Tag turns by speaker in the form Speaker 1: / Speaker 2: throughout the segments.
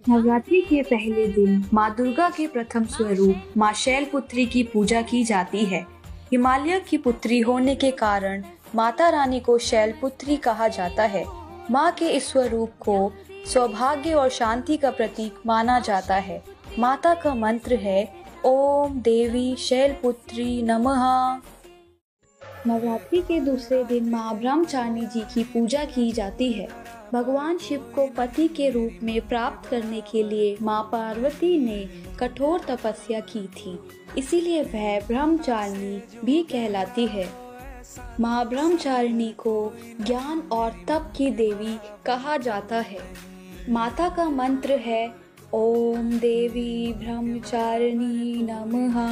Speaker 1: नवरात्रि के पहले दिन माँ दुर्गा के प्रथम स्वरूप माँ शैलपुत्री की पूजा की जाती है। हिमालय की पुत्री होने के कारण माता रानी को शैलपुत्री कहा जाता है। माँ के इस स्वरूप को सौभाग्य और शांति का प्रतीक माना जाता है। माता का मंत्र है ओम देवी शैलपुत्री नमः। नवरात्रि के दूसरे दिन माँ ब्रह्मचारिणी जी की पूजा की जाती है। भगवान शिव को पति के रूप में प्राप्त करने के लिए माँ पार्वती ने कठोर तपस्या की थी, इसीलिए वह ब्रह्मचारिणी भी कहलाती है। माँ ब्रह्मचारिणी को ज्ञान और तप की देवी कहा जाता है। माता का मंत्र है ओम देवी ब्रह्मचारिणी नमः।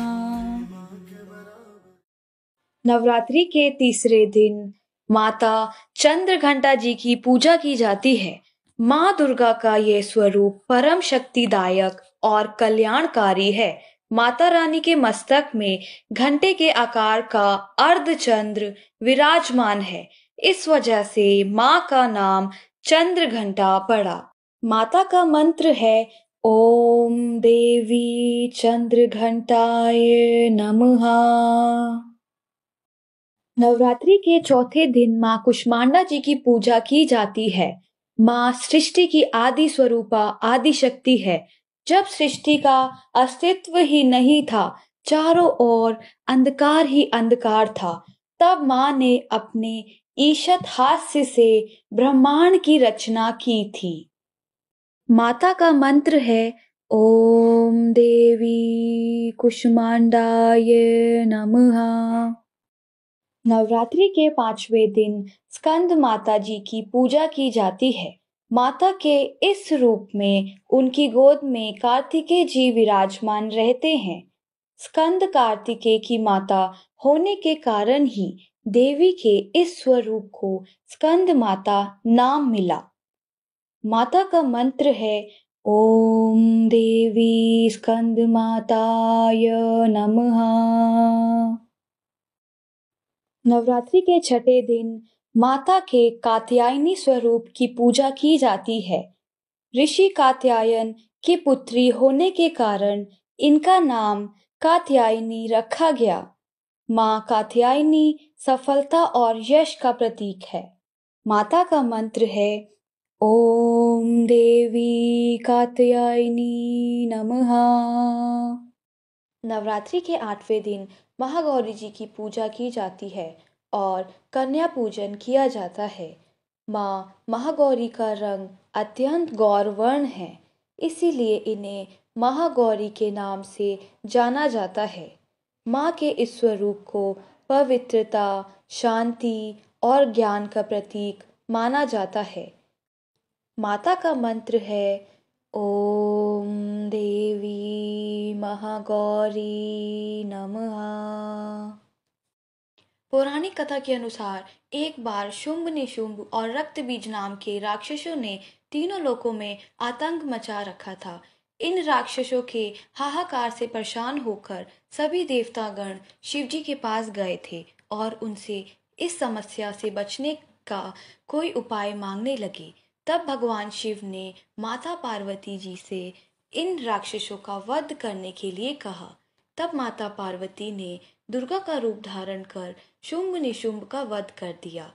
Speaker 1: नवरात्रि के तीसरे दिन माता चंद्रघंटा जी की पूजा की जाती है। माँ दुर्गा का यह स्वरूप परम शक्तिदायक और कल्याणकारी है। माता रानी के मस्तक में घंटे के आकार का अर्धचंद्र विराजमान है। इस वजह से माँ का नाम चंद्रघंटा पड़ा। माता का मंत्र है ओम देवी चंद्रघंटाय नमः। नवरात्रि के चौथे दिन माँ कुष्मांडा जी की पूजा की जाती है। माँ सृष्टि की आदि स्वरूपा आदि शक्ति है। जब सृष्टि का अस्तित्व ही नहीं था, चारों ओर अंधकार ही अंधकार था, तब माँ ने अपने ईशत हास्य से ब्रह्मांड की रचना की थी। माता का मंत्र है ओम देवी कुष्मांडाय नमः। नवरात्रि के पांचवें दिन स्कंद माता जी की पूजा की जाती है। माता के इस रूप में उनकी गोद में कार्तिकेय जी विराजमान रहते हैं। स्कंद कार्तिकेय की माता होने के कारण ही देवी के इस स्वरूप को स्कंद माता नाम मिला। माता का मंत्र है ओम देवी स्कंद माताय नमः। नवरात्रि के छठे दिन माता के कात्यायनी स्वरूप की पूजा की जाती है। ऋषि कात्यायन की पुत्री होने के कारण इनका नाम कात्यायनी रखा गया। माँ कात्यायनी सफलता और यश का प्रतीक है। माता का मंत्र है ओम देवी कात्यायनी नमः। नवरात्रि के आठवें दिन महागौरी जी की पूजा की जाती है और कन्या पूजन किया जाता है। माँ महागौरी का रंग अत्यंत गौरवर्ण है, इसीलिए इन्हें महागौरी के नाम से जाना जाता है। माँ के इस स्वरूप को पवित्रता, शांति और ज्ञान का प्रतीक माना जाता है। माता का मंत्र है ओम देवी महागौरी नमः। पौराणिक कथा के अनुसार एक बार शुंभ निशुंभ और रक्तबीज नाम के राक्षसों ने तीनों लोकों में आतंक मचा रखा था। इन राक्षसों के हाहाकार से परेशान होकर सभी देवतागण शिवजी के पास गए थे और उनसे इस समस्या से बचने का कोई उपाय मांगने लगे। तब भगवान शिव ने माता पार्वती जी से इन राक्षसों का वध करने के लिए कहा। तब माता पार्वती ने दुर्गा का रूप धारण कर शुंभ निशुंभ का वध कर दिया।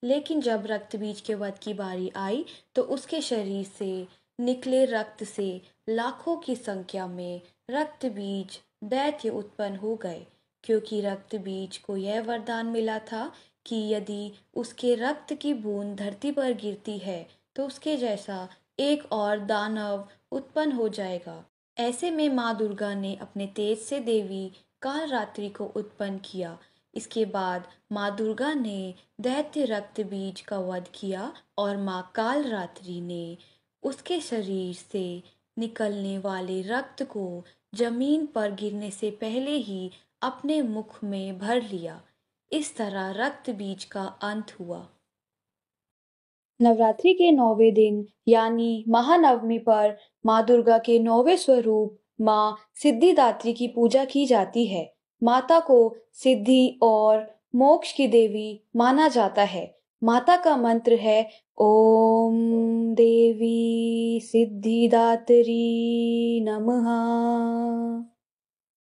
Speaker 1: लेकिन जब रक्तबीज के वध की बारी आई तो उसके शरीर से निकले रक्त से लाखों की संख्या में रक्तबीज दैत्य उत्पन्न हो गए, क्योंकि रक्तबीज को यह वरदान मिला था कि यदि उसके रक्त की बूंद धरती पर गिरती है तो उसके जैसा एक और दानव उत्पन्न हो जाएगा। ऐसे में माँ दुर्गा ने अपने तेज से देवी कालरात्रि को उत्पन्न किया। इसके बाद माँ दुर्गा ने दैत्य रक्तबीज का वध किया और माँ कालरात्रि ने उसके शरीर से निकलने वाले रक्त को जमीन पर गिरने से पहले ही अपने मुख में भर लिया। इस तरह रक्तबीज का अंत हुआ। नवरात्रि के 9वें दिन यानी महानवमी पर माँ दुर्गा के 9वें स्वरूप माँ सिद्धिदात्री की पूजा की जाती है। माता को सिद्धि और मोक्ष की देवी माना जाता है। माता का मंत्र है ओम देवी सिद्धिदात्री नमः।